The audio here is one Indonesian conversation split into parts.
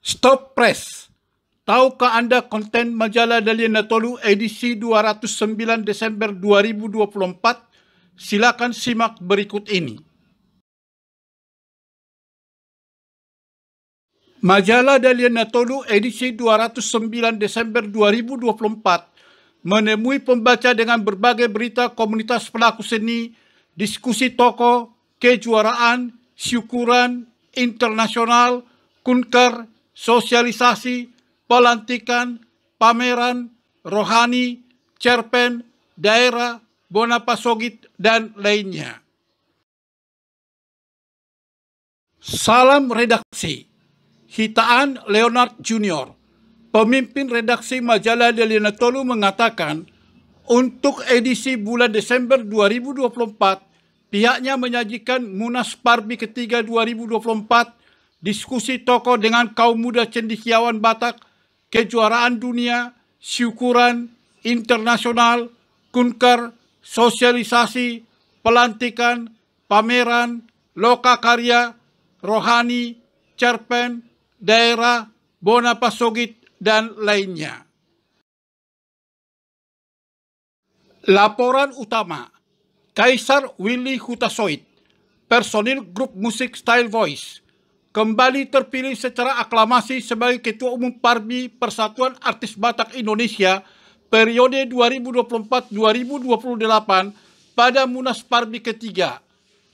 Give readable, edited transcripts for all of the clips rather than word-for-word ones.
Stop Press. Tahukah Anda konten majalah Dalian Natolu edisi 209 Desember 2024? Silakan simak berikut ini. Majalah Dalian Natolu edisi 209 Desember 2024 menemui pembaca dengan berbagai berita komunitas pelaku seni, diskusi tokoh, kejuaraan, syukuran, internasional, kunker, sosialisasi, pelantikan, pameran, rohani, cerpen, daerah, Bonapasogit, dan lainnya. Salam redaksi. Hitaan Leonard Junior, pemimpin redaksi majalah Dalian Natolu, mengatakan untuk edisi bulan Desember 2024, pihaknya menyajikan Munas Parbi ketiga 2024, diskusi tokoh dengan kaum muda cendekiawan Batak, kejuaraan dunia, syukuran, internasional, kunker, sosialisasi, pelantikan, pameran, lokakarya, rohani, cerpen, daerah, Bonapasogit, dan lainnya. Laporan utama. Kaisar Willy Hutasoit, personil grup musik Style Voice, kembali terpilih secara aklamasi sebagai Ketua Umum Parbi Persatuan Artis Batak Indonesia periode 2024-2028 pada Munas Parbi ketiga.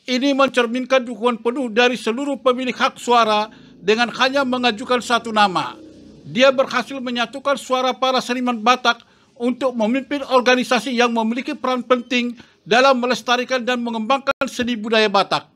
Ini mencerminkan dukungan penuh dari seluruh pemilik hak suara dengan hanya mengajukan satu nama. Dia berhasil menyatukan suara para seniman Batak untuk memimpin organisasi yang memiliki peran penting dalam melestarikan dan mengembangkan seni budaya Batak.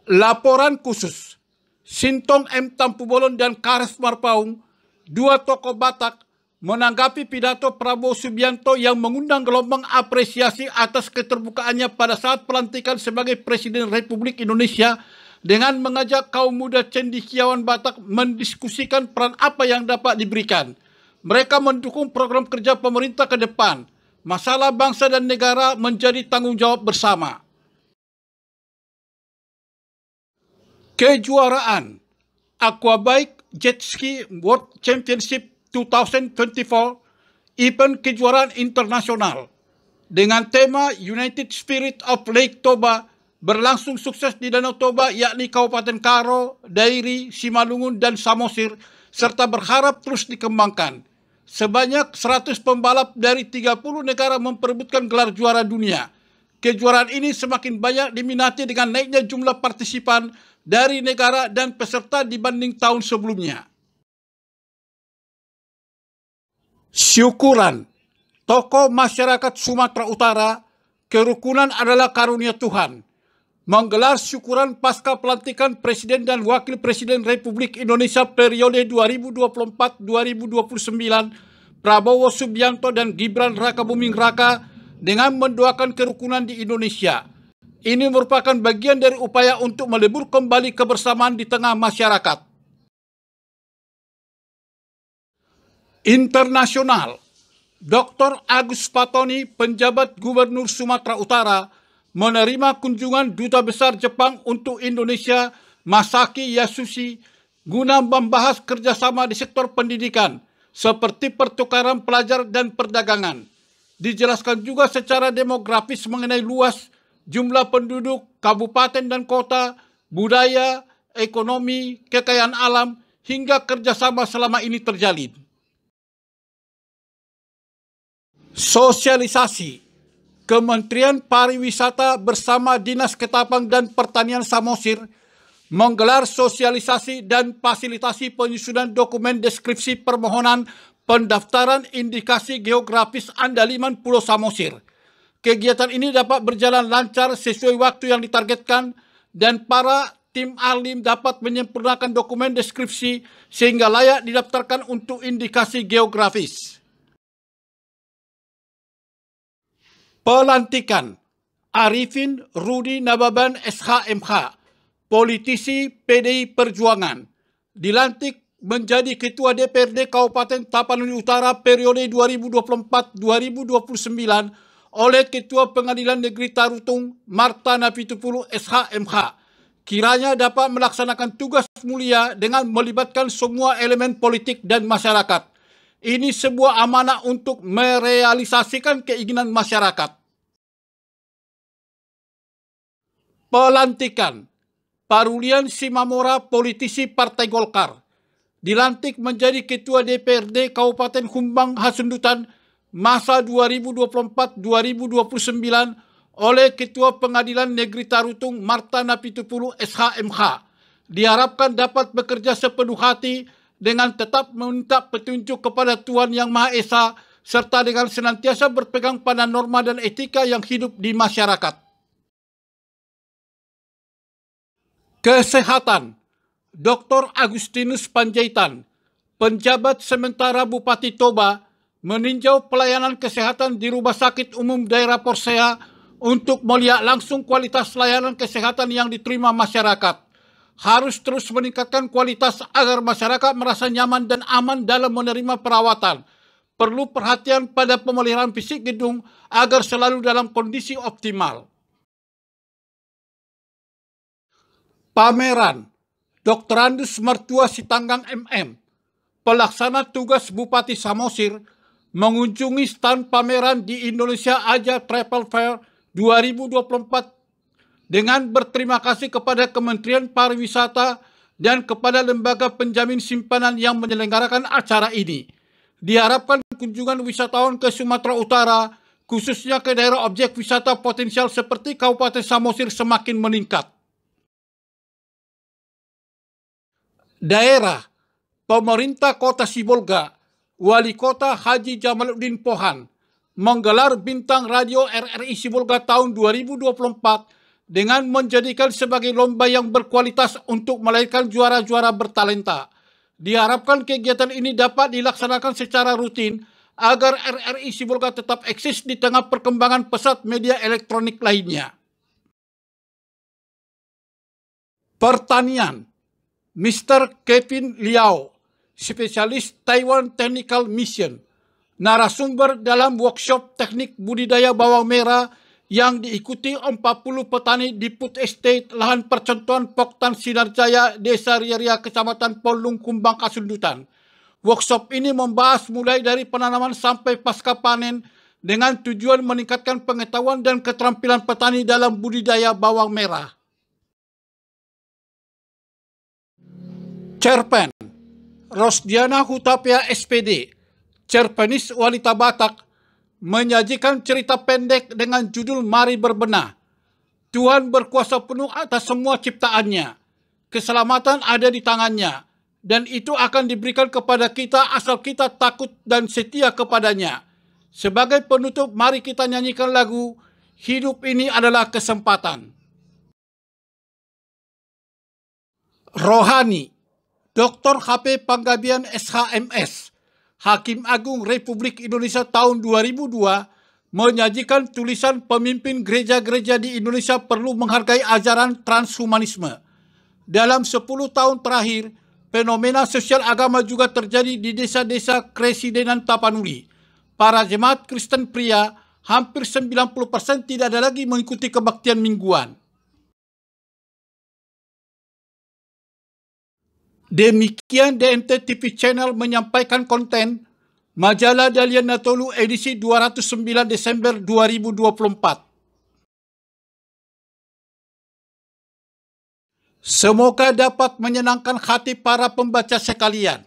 Laporan khusus. Sintong M. Tampubolon dan Kares Marpaung, dua tokoh Batak, menanggapi pidato Prabowo Subianto yang mengundang gelombang apresiasi atas keterbukaannya pada saat pelantikan sebagai Presiden Republik Indonesia dengan mengajak kaum muda cendekiawan Batak mendiskusikan peran apa yang dapat diberikan. Mereka mendukung program kerja pemerintah ke depan. Masalah bangsa dan negara menjadi tanggung jawab bersama. Kejuaraan Aquabike Jet Ski World Championship 2024, event kejuaraan internasional dengan tema United Spirit of Lake Toba berlangsung sukses di Danau Toba, yakni Kabupaten Karo, Dairi, Simalungun, dan Samosir, serta berharap terus dikembangkan. Sebanyak 100 pembalap dari 30 negara memperebutkan gelar juara dunia. Kejuaraan ini semakin banyak diminati dengan naiknya jumlah partisipan dari negara dan peserta dibanding tahun sebelumnya. Syukuran. Tokoh masyarakat Sumatera Utara, kerukunan adalah karunia Tuhan, menggelar syukuran pasca pelantikan Presiden dan Wakil Presiden Republik Indonesia periode 2024-2029, Prabowo Subianto dan Gibran Rakabuming Raka, dengan mendoakan kerukunan di Indonesia. Ini merupakan bagian dari upaya untuk melebur kembali kebersamaan di tengah masyarakat. Internasional. Dr. Agus Fatoni, penjabat Gubernur Sumatera Utara, menerima kunjungan Duta Besar Jepang untuk Indonesia, Masaki Yasushi, guna membahas kerjasama di sektor pendidikan, seperti pertukaran pelajar dan perdagangan. Dijelaskan juga secara demografis mengenai luas, jumlah penduduk, kabupaten dan kota, budaya, ekonomi, kekayaan alam, hingga kerjasama selama ini terjalin. Sosialisasi. Kementerian Pariwisata bersama Dinas Ketapang dan Pertanian Samosir menggelar sosialisasi dan fasilitasi penyusunan dokumen deskripsi permohonan pendaftaran indikasi geografis Andaliman Pulau Samosir. Kegiatan ini dapat berjalan lancar sesuai waktu yang ditargetkan dan para tim ahli dapat menyempurnakan dokumen deskripsi sehingga layak didaftarkan untuk indikasi geografis. Pelantikan. Arifin Rudi Nababan SHMH, politisi PDI Perjuangan, dilantik menjadi Ketua DPRD Kabupaten Tapanuli Utara periode 2024-2029 oleh Ketua Pengadilan Negeri Tarutung Marta Napitupulu SHMH. kiranya dapat melaksanakan tugas mulia dengan melibatkan semua elemen politik dan masyarakat. Ini sebuah amanah untuk merealisasikan keinginan masyarakat. Pelantikan Parulian Simamora, politisi Partai Golkar, dilantik menjadi Ketua DPRD Kabupaten Humbang Hasundutan masa 2024-2029 oleh Ketua Pengadilan Negeri Tarutung Marta Napitupulu SHMH. Diharapkan dapat bekerja sepenuh hati dengan tetap meminta petunjuk kepada Tuhan Yang Maha Esa serta dengan senantiasa berpegang pada norma dan etika yang hidup di masyarakat. Kesehatan, Dr. Agustinus Panjaitan, penjabat sementara Bupati Toba, meninjau pelayanan kesehatan di Rumah Sakit Umum Daerah Porsea untuk melihat langsung kualitas layanan kesehatan yang diterima masyarakat. Harus terus meningkatkan kualitas agar masyarakat merasa nyaman dan aman dalam menerima perawatan. Perlu perhatian pada pemeliharaan fisik gedung agar selalu dalam kondisi optimal. Pameran Dr. Andus Mertua Sitanggang MM, pelaksana tugas Bupati Samosir, mengunjungi stand pameran di Indonesia Aja Travel Fair 2024 dengan berterima kasih kepada Kementerian Pariwisata dan kepada lembaga penjamin simpanan yang menyelenggarakan acara ini. Diharapkan kunjungan wisatawan ke Sumatera Utara, khususnya ke daerah objek wisata potensial seperti Kabupaten Samosir, semakin meningkat. Daerah, pemerintah Kota Sibolga, Wali Kota Haji Jamaluddin Pohan, menggelar Bintang Radio RRI Sibolga tahun 2024 dengan menjadikan sebagai lomba yang berkualitas untuk melahirkan juara-juara bertalenta. Diharapkan kegiatan ini dapat dilaksanakan secara rutin agar RRI Sibolga tetap eksis di tengah perkembangan pesat media elektronik lainnya. Pertanian, Mr. Kevin Liao, spesialis Taiwan Technical Mission, narasumber dalam workshop teknik budidaya bawang merah yang diikuti 40 petani di Food Estate Lahan Percontohan Poktan Sinarjaya, Desa Riaria, Kecamatan Polung, Humbang Hasundutan. Workshop ini membahas mulai dari penanaman sampai pasca panen dengan tujuan meningkatkan pengetahuan dan keterampilan petani dalam budidaya bawang merah. Cerpen, Rosdiana Hutapea SPD, cerpenis wanita Batak, menyajikan cerita pendek dengan judul Mari Berbenah. Tuhan berkuasa penuh atas semua ciptaannya. Keselamatan ada di tangannya, dan itu akan diberikan kepada kita asal kita takut dan setia kepadanya. Sebagai penutup, mari kita nyanyikan lagu Hidup Ini Adalah Kesempatan. Rohani, Dr. HP Panggabean SHMS, Hakim Agung Republik Indonesia tahun 2002, menyajikan tulisan pemimpin gereja-gereja di Indonesia perlu menghargai ajaran transhumanisme. Dalam 10 tahun terakhir, fenomena sosial agama juga terjadi di desa-desa Kresidenan Tapanuli. Para jemaat Kristen pria, hampir 90% tidak ada lagi mengikuti kebaktian mingguan. Demikian DNT TV Channel menyampaikan konten Majalah Dalian Natolu edisi 209 Desember 2024. Semoga dapat menyenangkan hati para pembaca sekalian.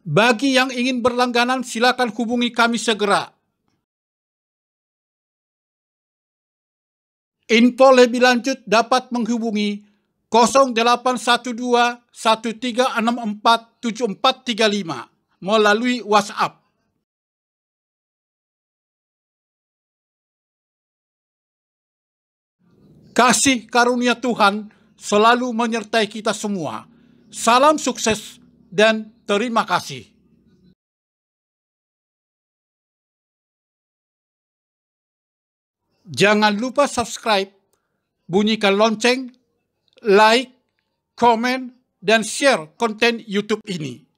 Bagi yang ingin berlangganan, silakan hubungi kami segera. Info lebih lanjut dapat menghubungi 0812 1364 7435 melalui WhatsApp. Kasih karunia Tuhan selalu menyertai kita semua. Salam sukses dan terima kasih. Jangan lupa subscribe, bunyikan lonceng, like, komen, dan share konten YouTube ini.